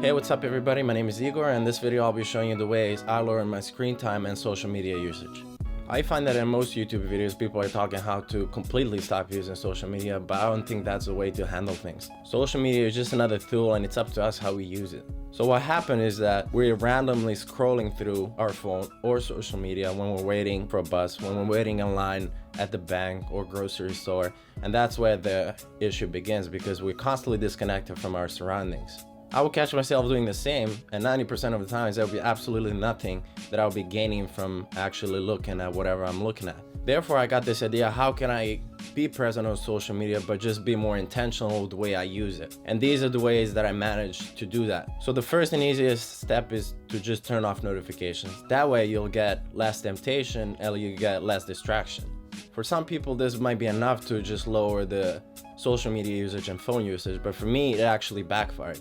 Hey, what's up everybody? My name is Igor, and in this video I'll be showing you the ways I lower my screen time and social media usage. I find that in most YouTube videos people are talking how to completely stop using social media, but I don't think that's the way to handle things. Social media is just another tool and it's up to us how we use it. So what happened is that we're randomly scrolling through our phone or social media when we're waiting for a bus, when we're waiting in line at the bank or grocery store, and that's where the issue begins because we're constantly disconnected from our surroundings. I will catch myself doing the same, and 90% of the times there will be absolutely nothing that I'll be gaining from actually looking at whatever I'm looking at. Therefore, I got this idea, how can I be present on social media but just be more intentional with the way I use it? And these are the ways that I managed to do that. So the first and easiest step is to just turn off notifications. That way you'll get less temptation and you get less distraction. For some people this might be enough to just lower the social media usage and phone usage, but for me it actually backfired.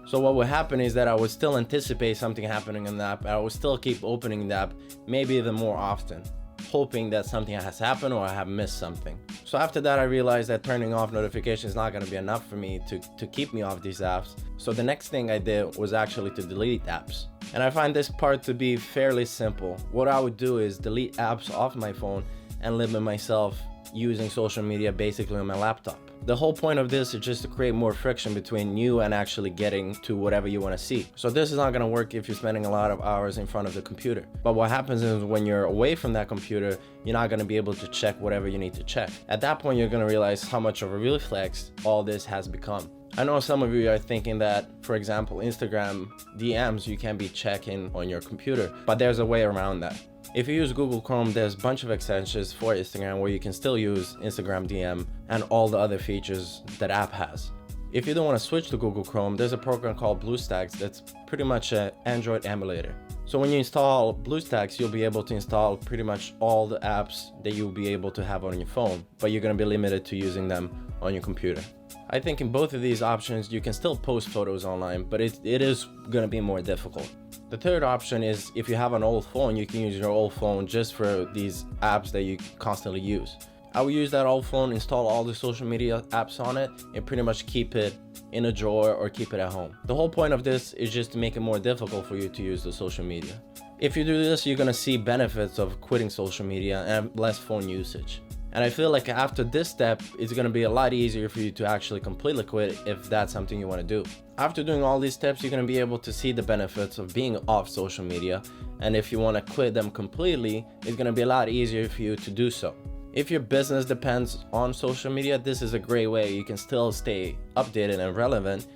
So what would happen is that I would still anticipate something happening in the app. I would still keep opening the app, maybe even more often, hoping that something has happened or I have missed something. So after that, I realized that turning off notifications is not going to be enough for me to keep me off these apps. So the next thing I did was actually to delete apps. And I find this part to be fairly simple. What I would do is delete apps off my phone and limit myself using social media basically on my laptop. The whole point of this is just to create more friction between you and actually getting to whatever you want to see. So this is not going to work if you're spending a lot of hours in front of the computer. But what happens is when you're away from that computer, you're not going to be able to check whatever you need to check. At that point, you're going to realize how much of a reflex all this has become. I know some of you are thinking that, for example, Instagram DMs you can be checking on your computer, but there's a way around that. If you use Google Chrome, there's a bunch of extensions for Instagram where you can still use Instagram DM and all the other features that app has. If you don't want to switch to Google Chrome, there's a program called BlueStacks that's pretty much an Android emulator. So when you install BlueStacks, you'll be able to install pretty much all the apps that you'll be able to have on your phone, but you're going to be limited to using them on your computer. I think in both of these options, you can still post photos online, but it is going to be more difficult. The third option is if you have an old phone, you can use your old phone just for these apps that you constantly use. I will use that old phone, install all the social media apps on it, and pretty much keep it in a drawer or keep it at home. The whole point of this is just to make it more difficult for you to use the social media. If you do this, you're going to see benefits of quitting social media and less phone usage. And I feel like after this step, it's going to be a lot easier for you to actually completely quit if that's something you want to do. After doing all these steps, you're going to be able to see the benefits of being off social media. And if you want to quit them completely, it's going to be a lot easier for you to do so. If your business depends on social media, this is a great way. You can still stay updated and relevant,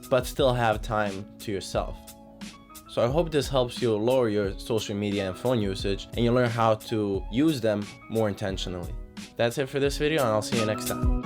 but still have time to yourself. So I hope this helps you lower your social media and phone usage, and you learn how to use them more intentionally. That's it for this video, and I'll see you next time.